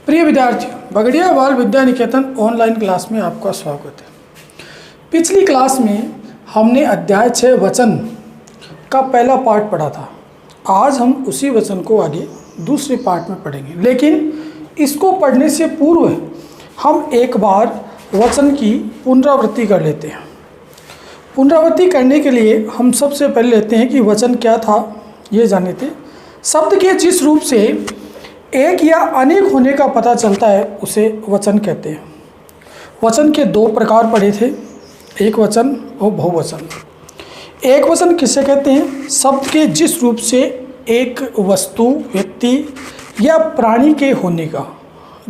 प्रिय विद्यार्थियों, बगड़िया बाल विद्या निकेतन ऑनलाइन क्लास में आपका स्वागत है। पिछली क्लास में हमने अध्याय 6 वचन का पहला पार्ट पढ़ा था। आज हम उसी वचन को आगे दूसरे पार्ट में पढ़ेंगे, लेकिन इसको पढ़ने से पूर्व हम एक बार वचन की पुनरावृत्ति कर लेते हैं। पुनरावृत्ति करने के लिए हम सबसे पहले लेते हैं कि वचन क्या था, ये जाने थे। शब्द के जिस रूप से एक या अनेक होने का पता चलता है उसे वचन कहते हैं। वचन के दो प्रकार पढ़े थे, एक वचन और बहुवचन। एक वचन किसे कहते हैं? शब्द के जिस रूप से एक वस्तु, व्यक्ति या प्राणी के होने का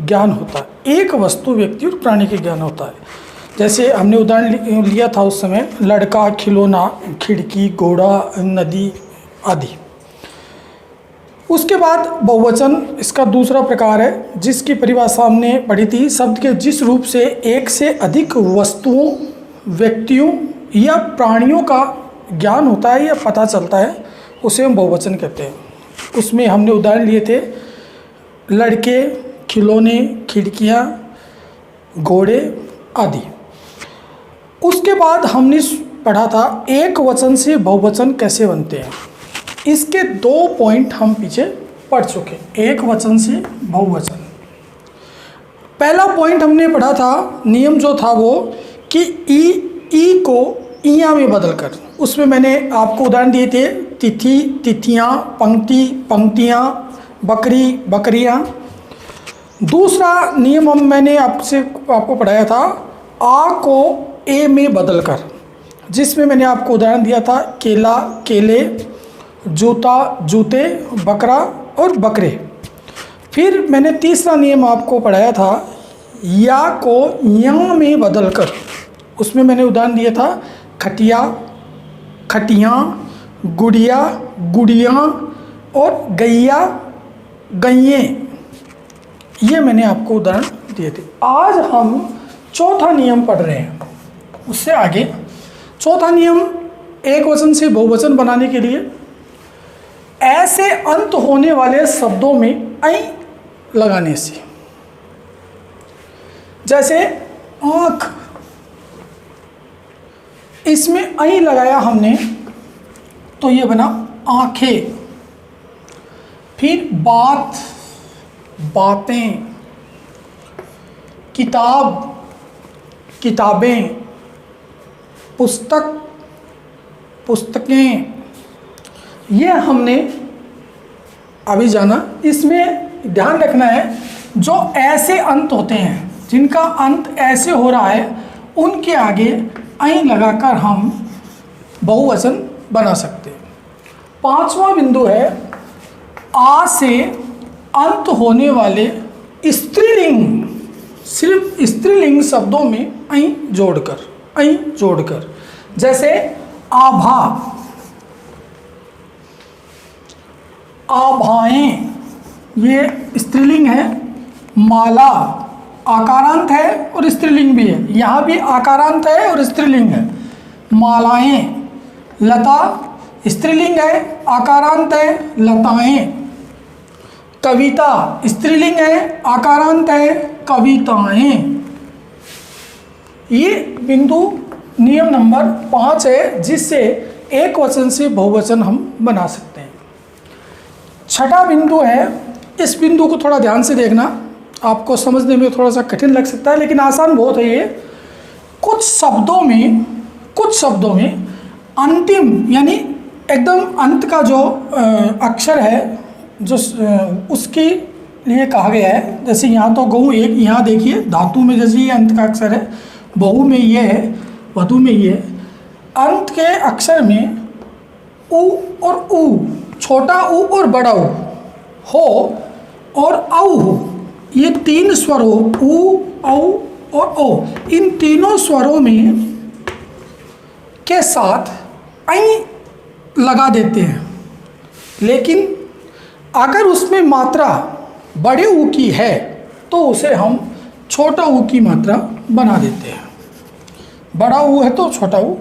ज्ञान होता है। एक वस्तु, व्यक्ति और प्राणी के ज्ञान होता है। जैसे हमने उदाहरण लिया था उस समय, लड़का, खिलौना, खिड़की, घोड़ा, नदी आदि। उसके बाद बहुवचन इसका दूसरा प्रकार है, जिसकी परिभाषा हमने पढ़ी थी। शब्द के जिस रूप से एक से अधिक वस्तुओं, व्यक्तियों या प्राणियों का ज्ञान होता है या पता चलता है, उसे हम बहुवचन कहते हैं। उसमें हमने उदाहरण लिए थे लड़के, खिलौने, खिड़कियाँ, घोड़े आदि। उसके बाद हमने पढ़ा था एक वचन से बहुवचन कैसे बनते हैं। इसके दो पॉइंट हम पीछे पढ़ चुके। एक वचन से बहुवचन, पहला पॉइंट हमने पढ़ा था, नियम जो था वो कि ई को इया में बदलकर। उसमें मैंने आपको उदाहरण दिए थे, तिथि, तिथियाँ, पंक्ति, पंक्तियाँ, बकरी, बकरियाँ। दूसरा नियम मैंने आपको पढ़ाया था, आ को ए में बदलकर, जिसमें मैंने आपको उदाहरण दिया था केला, केले, जूता, जूते, बकरा और बकरे। फिर मैंने तीसरा नियम आपको पढ़ाया था, या को या में बदलकर। उसमें मैंने उदाहरण दिया था खटिया, खटियाँ, गुड़िया, गुड़ियाँ और गैया, गैये। ये मैंने आपको उदाहरण दिए थे। आज हम चौथा नियम पढ़ रहे हैं। उससे आगे चौथा नियम, एक वचन से बहुवचन बनाने के लिए ऐसे अंत होने वाले शब्दों में ऐ लगाने से। जैसे आँख, इसमें ऐ लगाया हमने तो ये बना आँखें। फिर बात, बातें, किताब, किताबें, पुस्तक, पुस्तकें, ये हमने अभी जाना। इसमें ध्यान रखना है, जो ऐसे अंत होते हैं, जिनका अंत ऐसे हो रहा है, उनके आगे ऐ लगाकर हम बहुवचन बना सकते हैं। पांचवा बिंदु है, आ से अंत होने वाले स्त्रीलिंग, सिर्फ स्त्रीलिंग शब्दों में ऐ जोड़कर। जैसे आभा, आभाएं, ये स्त्रीलिंग है। माला आकारांत है और स्त्रीलिंग भी है, यहाँ भी आकारांत है और स्त्रीलिंग है। मालाएं, लता स्त्रीलिंग है, आकारांत है, लताएं। कविता स्त्रीलिंग है, आकारांत है, कविताएं। ये बिंदु नियम नंबर 5 है, जिससे एक वचन से बहुवचन हम बना सकते हैं। छठा बिंदु है, इस बिंदु को थोड़ा ध्यान से देखना, आपको समझने में थोड़ा सा कठिन लग सकता है, लेकिन आसान बहुत है ये। कुछ शब्दों में अंतिम यानी एकदम अंत का जो अक्षर है, जो उसके लिए कहा गया है। जैसे यहाँ तो गऊ, एक यहाँ देखिए धातु में जैसे ये अंत का अक्षर है, बहु में ये है, वधु में ये। अंत के अक्षर में उ और उ, छोटा उ और बड़ा उ, हो और औ हो, ये तीन स्वर हो, उ, औ और ओ। इन तीनों स्वरों में के साथ ऐ लगा देते हैं, लेकिन अगर उसमें मात्रा बड़े ऊ की है तो उसे हम छोटा ऊ की मात्रा बना देते हैं। बड़ा ऊ है तो छोटा ऊ।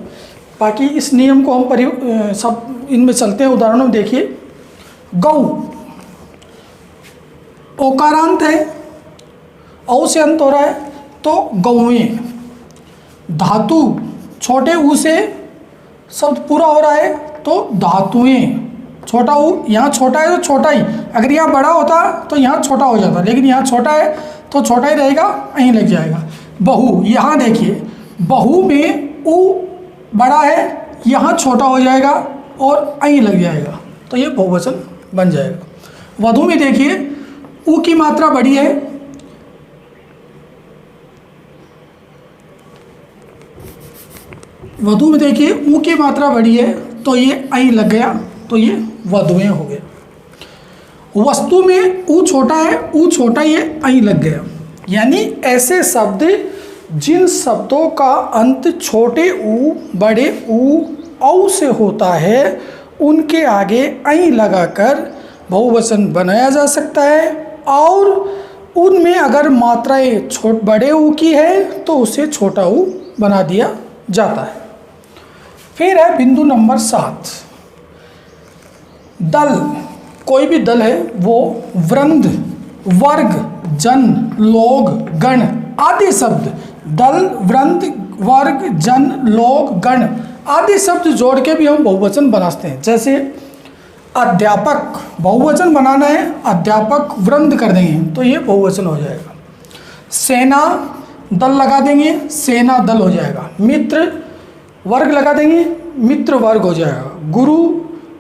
बाकी इस नियम को हम सब इनमें चलते हैं। उदाहरणों में देखिए, गौ ओकारांत है, औ से अंत हो रहा है तो गौवें। धातु छोटे ऊ से शब्द पूरा हो रहा है तो धातुएं। छोटा ऊ यहाँ छोटा है तो छोटा ही, अगर यहाँ बड़ा होता तो यहाँ छोटा हो जाता, लेकिन यहाँ छोटा है तो छोटा ही रहेगा, यहीं लग जाएगा। बहु, यहाँ देखिए बहु में ऊ बड़ा है, यहाँ छोटा हो जाएगा और यहीं लग जाएगा, तो ये बहुवचन बन जाएगा। वधु में देखिए ऊ की मात्रा बड़ी है, वधु में देखिए ऊ की मात्रा बड़ी है तो ये यहीं लग गया, तो ये वधुएं हो गया। वस्तु में ऊ छोटा है, ऊ छोटा ही है, यहीं लग गया। यानी ऐसे शब्द जिन शब्दों का अंत छोटे ऊ बड़े ऊ औ से होता है उनके आगे यहीं लगाकर बहुवचन बनाया जा सकता है, और उनमें अगर मात्राएं बड़े ऊ की है तो उसे छोटा ऊ बना दिया जाता है। फिर है बिंदु नंबर 7, दल। कोई भी दल है वो वृंद, वर्ग, जन, लोग, गण आदि शब्द, दल, वृंद, वर्ग, जन, लोग, गण आदि शब्द जोड़ के भी हम बहुवचन बनाते हैं। जैसे अध्यापक, बहुवचन बनाना है, अध्यापक वृंद कर देंगे तो ये बहुवचन हो जाएगा। सेना दल लगा देंगे, सेना दल हो जाएगा। मित्र वर्ग लगा देंगे, मित्र वर्ग हो जाएगा। गुरु,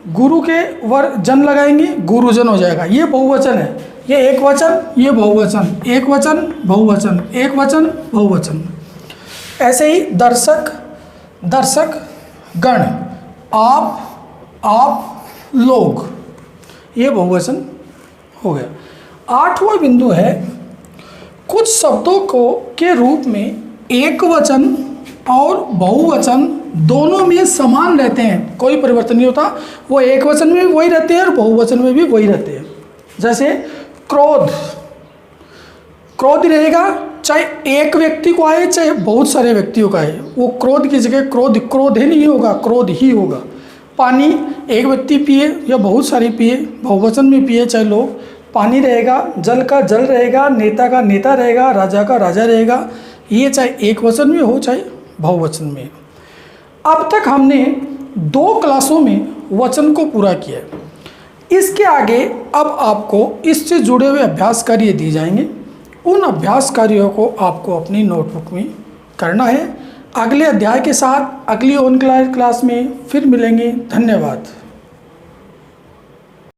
गुरु के वर्ग जन लगाएंगे, गुरुजन हो जाएगा। ये बहुवचन है, ये एक वचन, ये बहुवचन, एक वचन बहुवचन, एक वचन बहुवचन। ऐसे ही दर्शक, दर्शक गण, आप, लोग, ये बहुवचन हो गया। 8वां बिंदु है कुछ शब्दों को के रूप में एक वचन और बहुवचन दोनों में समान रहते हैं, कोई परिवर्तन नहीं होता, वो एक वचन में भी वही रहते हैं और बहुवचन में भी वही रहते हैं। जैसे क्रोध, क्रोध रहेगा चाहे एक व्यक्ति को आए चाहे बहुत सारे व्यक्तियों का आए, वो क्रोध की जगह क्रोध, क्रोधे नहीं होगा, क्रोध ही होगा। पानी एक व्यक्ति पिए या बहुत सारे पिए, बहुवचन में पिए चाहे लोग, पानी रहेगा, जल का जल रहेगा, नेता का नेता रहेगा, राजा का राजा रहेगा, ये चाहे एक वचन में हो चाहे बहुवचन में। अब तक हमने 2 क्लासों में वचन को पूरा किया है। इसके आगे अब आपको इससे जुड़े हुए अभ्यास कार्य दिए जाएंगे, उन अभ्यास कार्यों को आपको अपनी नोटबुक में करना है। अगले अध्याय के साथ अगली ऑनलाइन क्लास में फिर मिलेंगे। धन्यवाद।